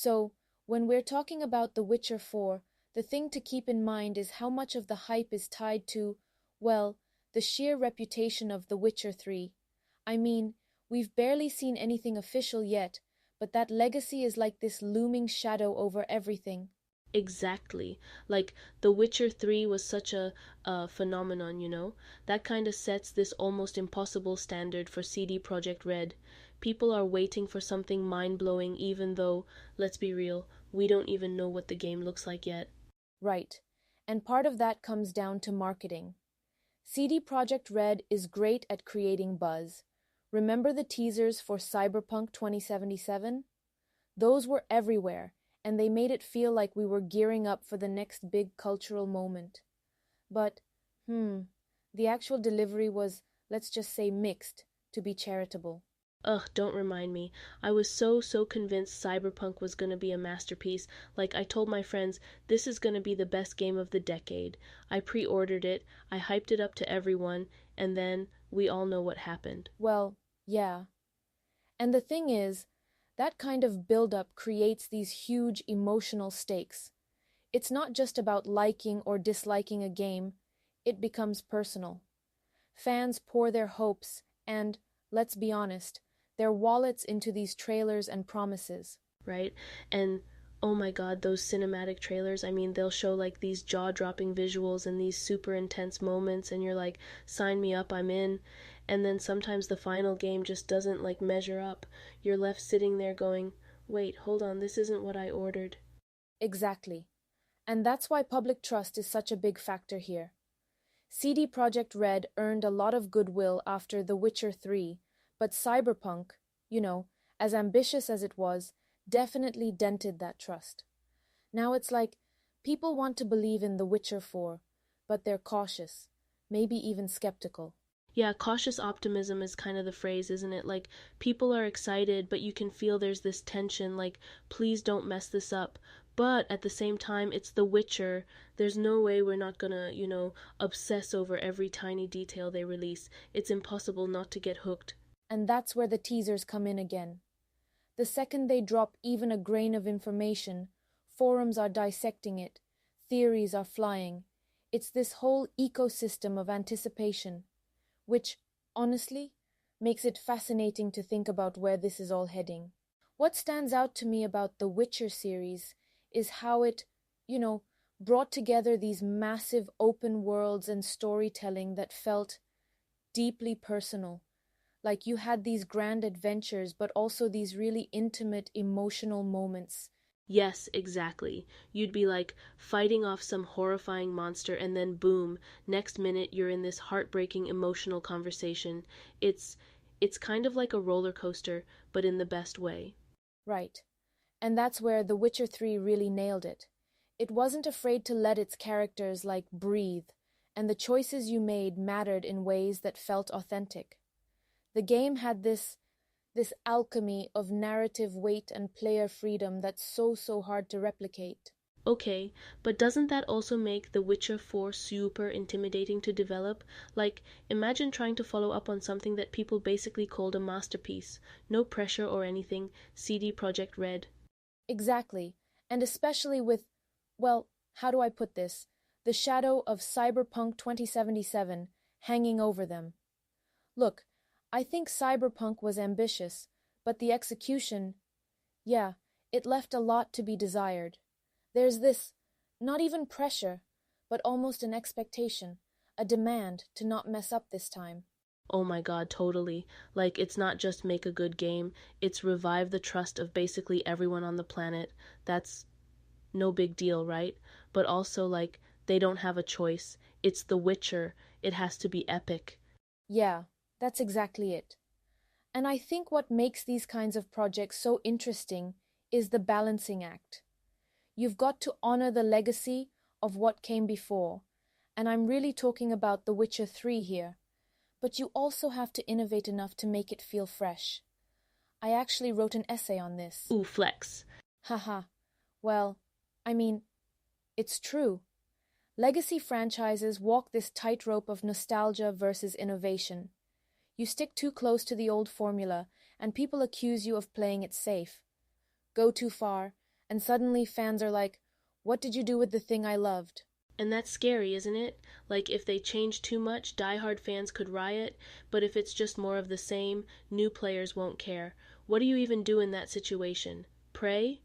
So, when we're talking about The Witcher 4, the thing to keep in mind is how much of the hype is tied to, well, the sheer reputation of The Witcher 3. I mean, we've barely seen anything official yet, but that legacy is like this looming shadow over everything. Exactly. Like The Witcher 3 was such a phenomenon, you know? That kind of sets this almost impossible standard for CD Projekt Red. People are waiting for something mind-blowing even though, let's be real, we don't even know what the game looks like yet. Right. And part of that comes down to marketing. CD Projekt Red is great at creating buzz. Remember the teasers for Cyberpunk 2077? Those were everywhere, and they made it feel like we were gearing up for the next big cultural moment. But, the actual delivery was, let's just say, mixed, to be charitable. Ugh, don't remind me. I was so convinced Cyberpunk was gonna be a masterpiece. Like, I told my friends, this is gonna be the best game of the decade. I pre ordered it, I hyped it up to everyone, and then we all know what happened. Well, yeah. And the thing is, that kind of build-up creates these huge emotional stakes. It's not just about liking or disliking a game, it becomes personal. Fans pour their hopes and, let's be honest, their wallets into these trailers and promises. Right? And oh my god, those cinematic trailers, I mean, they'll show like these jaw-dropping visuals and these super intense moments, and you're like, sign me up, I'm in. And then sometimes the final game just doesn't like measure up. You're left sitting there going, wait, hold on, this isn't what I ordered. Exactly. And that's why public trust is such a big factor here. CD Projekt Red earned a lot of goodwill after The Witcher 3, but Cyberpunk, you know, as ambitious as it was, definitely dented that trust. Now it's like people want to believe in The Witcher 4, but they're cautious, maybe even skeptical. Yeah, cautious optimism is kind of the phrase, isn't it? Like, people are excited, but you can feel there's this tension, like, please don't mess this up. But at the same time, it's The Witcher. There's no way we're not gonna, obsess over every tiny detail they release. It's impossible not to get hooked. And that's where the teasers come in again. The second they drop even a grain of information, forums are dissecting it, theories are flying. It's this whole ecosystem of anticipation, which, honestly, makes it fascinating to think about where this is all heading. What stands out to me about the Witcher series is how it, you know, brought together these massive open worlds and storytelling that felt deeply personal. Like you had these grand adventures, but also these really intimate, emotional moments. Yes, exactly. You'd be like fighting off some horrifying monster, and then boom, next minute you're in this heartbreaking emotional conversation. It's it's kind of like a roller coaster, but in the best way. Right. And that's where The Witcher 3 really nailed it. It wasn't afraid to let its characters, like, breathe, and the choices you made mattered in ways that felt authentic. The game had this alchemy of narrative weight and player freedom that's so hard to replicate. Okay, but doesn't that also make The Witcher 4 super intimidating to develop? Like, imagine trying to follow up on something that people basically called a masterpiece. No pressure or anything, CD Projekt Red. Exactly. And especially with, well, how do I put this? The shadow of Cyberpunk 2077 hanging over them. Look, I think Cyberpunk was ambitious, but the execution, yeah, it left a lot to be desired. There's this, not even pressure, but almost an expectation, a demand to not mess up this time. Oh my god, totally. Like, it's not just make a good game, it's revive the trust of basically everyone on the planet. That's no big deal, right? But also, like, they don't have a choice. It's The Witcher. It has to be epic. Yeah, that's exactly it. And I think what makes these kinds of projects so interesting is the balancing act. You've got to honor the legacy of what came before, and I'm really talking about The Witcher 3 here, but you also have to innovate enough to make it feel fresh. I actually wrote an essay on this. Ooh, flex. Haha. Well, I mean, it's true. Legacy franchises walk this tightrope of nostalgia versus innovation. You stick too close to the old formula, and people accuse you of playing it safe. Go too far, and suddenly fans are like, what did you do with the thing I loved? And that's scary, isn't it? Like, if they change too much, diehard fans could riot, but if it's just more of the same, new players won't care. What do you even do in that situation? Pray?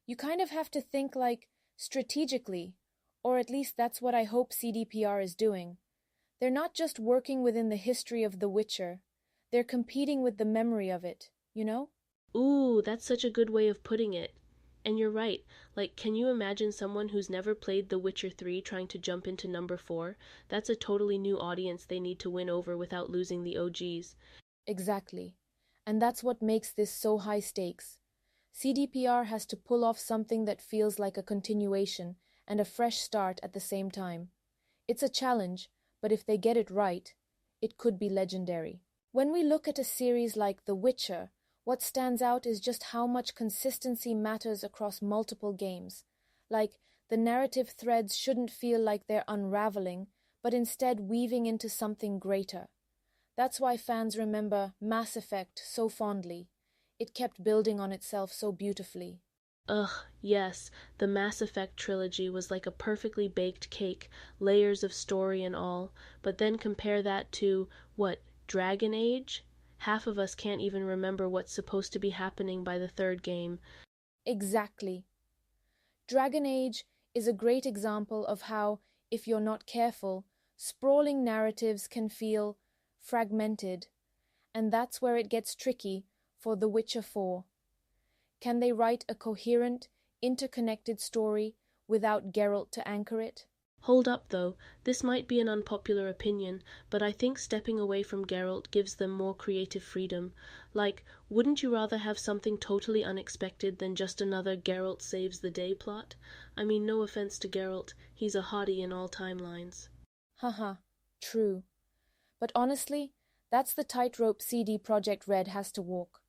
You kind of have to think like strategically, or at least that's what I hope CDPR is doing. They're not just working within the history of The Witcher, they're competing with the memory of it, you know? Ooh, that's such a good way of putting it. And you're right. Like, can you imagine someone who's never played The Witcher 3 trying to jump into number 4? That's a totally new audience they need to win over without losing the OGs. Exactly. And that's what makes this so high stakes. CDPR has to pull off something that feels like a continuation and a fresh start at the same time. It's a challenge, but if they get it right, it could be legendary. When we look at a series like The Witcher, what stands out is just how much consistency matters across multiple games. Like, the narrative threads shouldn't feel like they're unraveling, but instead weaving into something greater. That's why fans remember Mass Effect so fondly. It kept building on itself so beautifully. Ugh, yes, the Mass Effect trilogy was like a perfectly baked cake, layers of story and all. But then compare that to, what, Dragon Age? Half of us can't even remember what's supposed to be happening by the third game. Exactly. Dragon Age is a great example of how, if you're not careful, sprawling narratives can feel fragmented, and that's where it gets tricky for The Witcher 4. Can they write a coherent, interconnected story without Geralt to anchor it? Hold up, though. This might be an unpopular opinion, but I think stepping away from Geralt gives them more creative freedom. Like, wouldn't you rather have something totally unexpected than just another Geralt saves the day plot? I mean, no offense to Geralt, he's a hottie in all timelines. Haha, true. But honestly, that's the tightrope CD Projekt Red has to walk.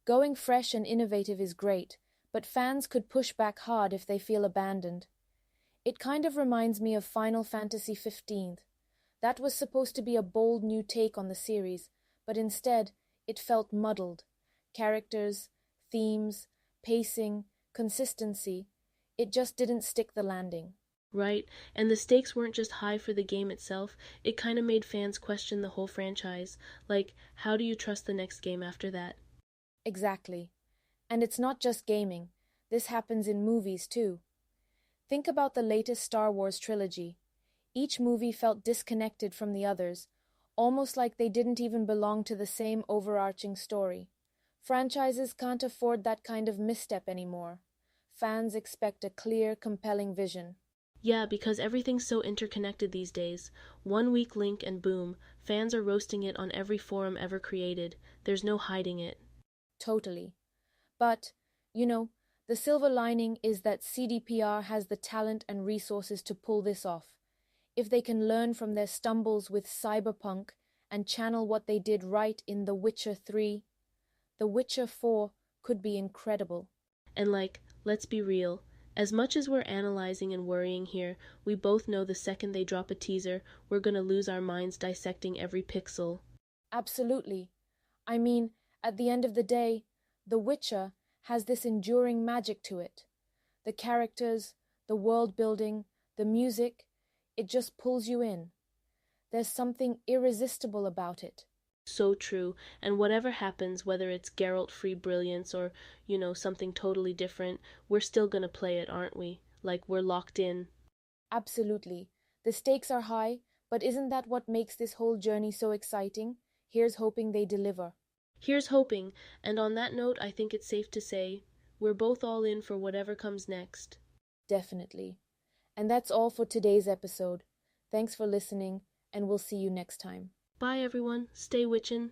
Going fresh and innovative is great, but fans could push back hard if they feel abandoned. It kind of reminds me of Final Fantasy XV. That was supposed to be a bold new take on the series, but instead, it felt muddled. Characters, themes, pacing, consistency. It just didn't stick the landing. Right, and the stakes weren't just high for the game itself, it kind of made fans question the whole franchise. Like, how do you trust the next game after that? Exactly. And it's not just gaming. This happens in movies too. Think about the latest Star Wars trilogy. Each movie felt disconnected from the others, almost like they didn't even belong to the same overarching story. Franchises can't afford that kind of misstep anymore. Fans expect a clear, compelling vision. Yeah, because everything's so interconnected these days. One weak link and boom, fans are roasting it on every forum ever created. There's no hiding it. Totally. But, the silver lining is that CDPR has the talent and resources to pull this off. If they can learn from their stumbles with Cyberpunk and channel what they did right in The Witcher 3, The Witcher 4 could be incredible. And like, let's be real. As much as we're analyzing and worrying here, we both know the second they drop a teaser, we're gonna lose our minds dissecting every pixel. Absolutely. I mean, at the end of the day, The Witcher has this enduring magic to it. The characters, the world building, the music, it just pulls you in. There's something irresistible about it. So true. And whatever happens, whether it's Geralt free brilliance or, something totally different, we're still gonna play it, aren't we? Like, we're locked in. Absolutely. The stakes are high, but isn't that what makes this whole journey so exciting? Here's hoping they deliver. Here's hoping, and on that note, I think it's safe to say, we're both all in for whatever comes next. Definitely. And that's all for today's episode. Thanks for listening, and we'll see you next time. Bye everyone, stay witchin'.